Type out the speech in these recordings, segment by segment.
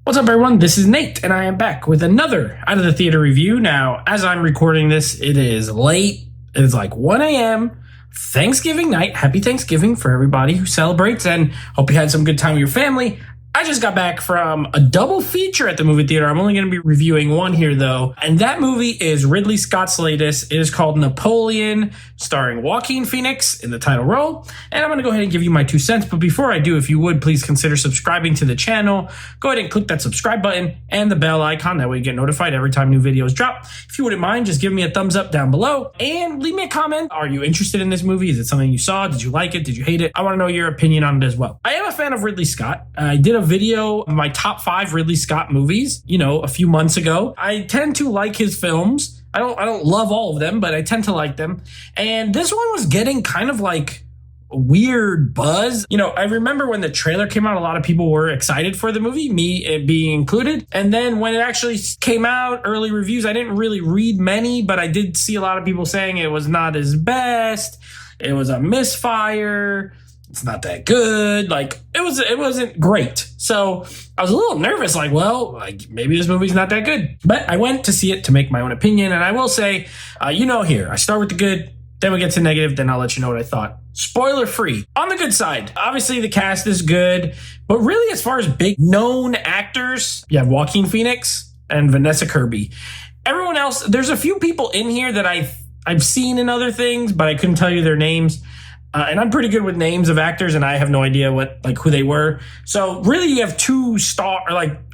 What's up, everyone? This is Nate, and I am back with another Out of the Theater review. Now, as I'm recording this, it is late. It is like 1 a.m. Thanksgiving night. Happy Thanksgiving for everybody who celebrates, and hope you had some good time with your family. I just got back from a double feature at the movie theater. I'm only going to be reviewing one here, though. And that movie is Ridley Scott's latest. It is called Napoleon, starring Joaquin Phoenix in the title role. And I'm going to go ahead and give you my 2 cents. But before I do, if you would, please consider subscribing to the channel. Go ahead and click that subscribe button and the bell icon. That way you get notified every time new videos drop. If you wouldn't mind, just give me a thumbs up down below and leave me a comment. Are you interested in this movie? Is it something you saw? Did you like it? Did you hate it? I want to know your opinion on it as well. I am a fan of Ridley Scott. I did a video of my top 5 Ridley Scott movies, a few months ago. I tend to like his films. I don't love all of them, but I tend to like them. And this one was getting kind of like a weird buzz. I remember when the trailer came out, a lot of people were excited for the movie, me being included. And then when it actually came out, early reviews, I didn't really read many, but I did see a lot of people saying it was not his best. It was a misfire. It's not that good. It wasn't great. So I was a little nervous, maybe this movie's not that good. But I went to see it to make my own opinion. And I will say, here, I start with the good, then we get to negative, then I'll let you know what I thought. Spoiler free. On the good side, obviously the cast is good. But really, as far as big known actors, you have Joaquin Phoenix and Vanessa Kirby. Everyone else, there's a few people in here that I've seen in other things, but I couldn't tell you their names. And I'm pretty good with names of actors, and I have no idea who they were. So really, you have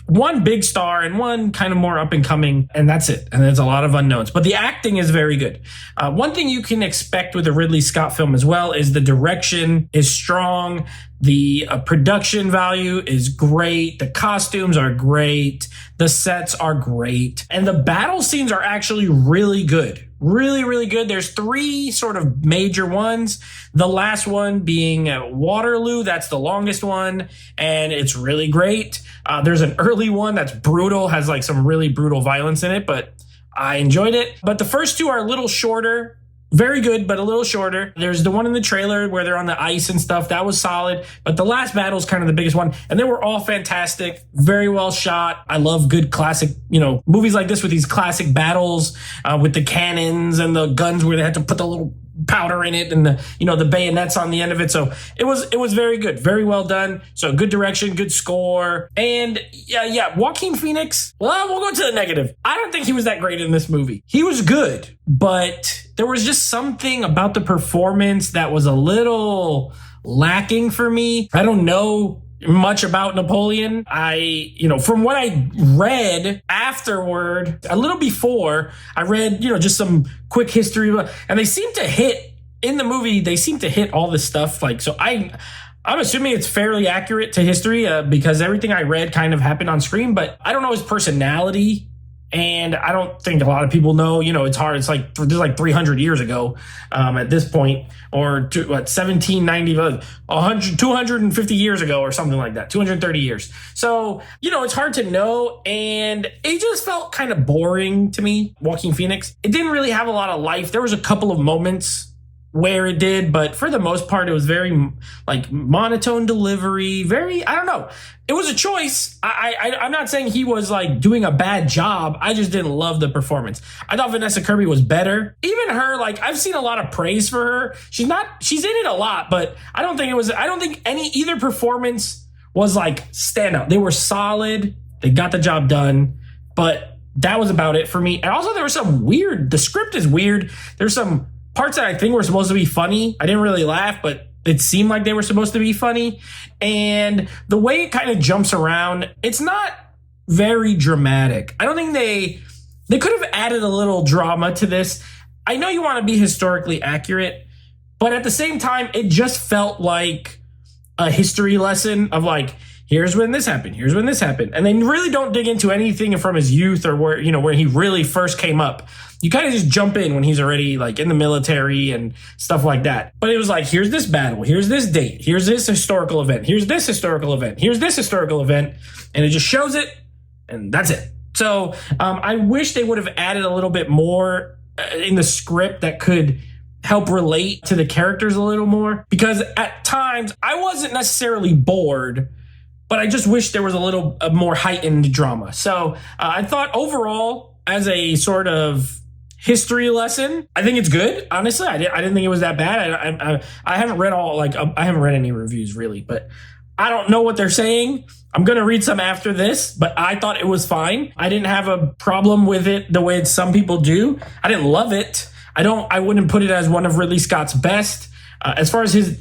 one big star and one kind of more up and coming, and that's it. And there's a lot of unknowns, but the acting is very good. One thing you can expect with a Ridley Scott film as well is the direction is strong. The production value is great. The costumes are great. The sets are great. And the battle scenes are actually really good. Really, really good. There's 3 sort of major ones. The last one being Waterloo. That's the longest one. And it's really great. There's an early one that's brutal, has some really brutal violence in it, but I enjoyed it. But the first 2 are a little shorter. Very good, but a little shorter. There's the one in the trailer where they're on the ice and stuff. That was solid. But the last battle is kind of the biggest one. And they were all fantastic. Very well shot. I love good classic, movies like this with these classic battles with the cannons and the guns where they had to put the little powder in it and the bayonets on the end of it. So it was very good. Very well done. So good direction, good score. And yeah, Joaquin Phoenix. Well, we'll go to the negative. I don't think he was that great in this movie. He was good, but there was just something about the performance that was a little lacking for me. I don't know much about Napoleon. From what I read afterward, a little before, I read, just some quick history, and they seem to hit in the movie. They seem to hit all this stuff. So I'm assuming it's fairly accurate to history because everything I read kind of happened on screen, but I don't know his personality. And I don't think a lot of people know, it's hard. It's there's 300 years ago at this point, or 1790, 100, 250 years ago or something like that, 230 years. So, it's hard to know. And it just felt kind of boring to me, Joaquin Phoenix. It didn't really have a lot of life. There was a couple of moments where it did, but for the most part, it was very monotone delivery. I don't know. It was a choice. I'm not saying he was doing a bad job. I just didn't love the performance. I thought Vanessa Kirby was better. Even her, I've seen a lot of praise for her. She's in it a lot, but I don't think either performance was standout. They were solid. They got the job done, but that was about it for me. And also there was the script is weird. There's some parts that I think were supposed to be funny. I didn't really laugh, but it seemed like they were supposed to be funny. And the way it kind of jumps around, it's not very dramatic. I don't think they could have added a little drama to this. I know you want to be historically accurate, but at the same time, it just felt like a history lesson of here's when this happened, here's when this happened. And they really don't dig into anything from his youth or where he really first came up. You kind of just jump in when he's already in the military and stuff like that. But it was here's this battle, here's this date, here's this historical event, here's this historical event, here's this historical event. And it just shows it, and that's it. So I wish they would have added a little bit more in the script that could help relate to the characters a little more. Because at times, I wasn't necessarily bored, but I just wish there was a little more heightened drama. So I thought overall, as a sort of history lesson, I think it's good. Honestly, I didn't think it was that bad. I haven't read I haven't read any reviews really, but I don't know what they're saying. I'm going to read some after this, but I thought it was fine. I didn't have a problem with it the way some people do. I didn't love it. I wouldn't put it as one of Ridley Scott's best. As far as his,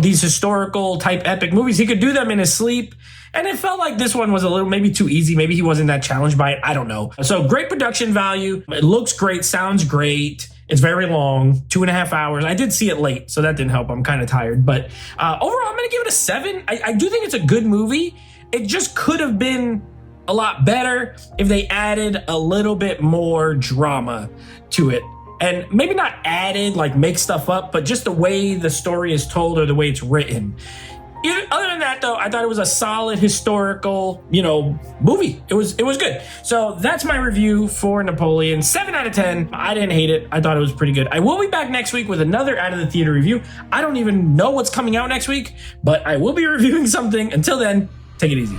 these historical type epic movies, he could do them in his sleep. And it felt like this one was a little maybe too easy. Maybe he wasn't that challenged by it. I don't know. So great production value. It looks great. Sounds great. It's very long, 2.5 hours. I did see it late, so that didn't help. I'm kind of tired. But overall, I'm going to give it a 7. I do think it's a good movie. It just could have been a lot better if they added a little bit more drama to it. And maybe not added, like make stuff up, but just the way the story is told or the way it's written. Other than that, though, I thought it was a solid historical, movie. It was good. So that's my review for Napoleon. 7 out of 10. I didn't hate it. I thought it was pretty good. I will be back next week with another Out of the Theater review. I don't even know what's coming out next week, but I will be reviewing something. Until then, take it easy.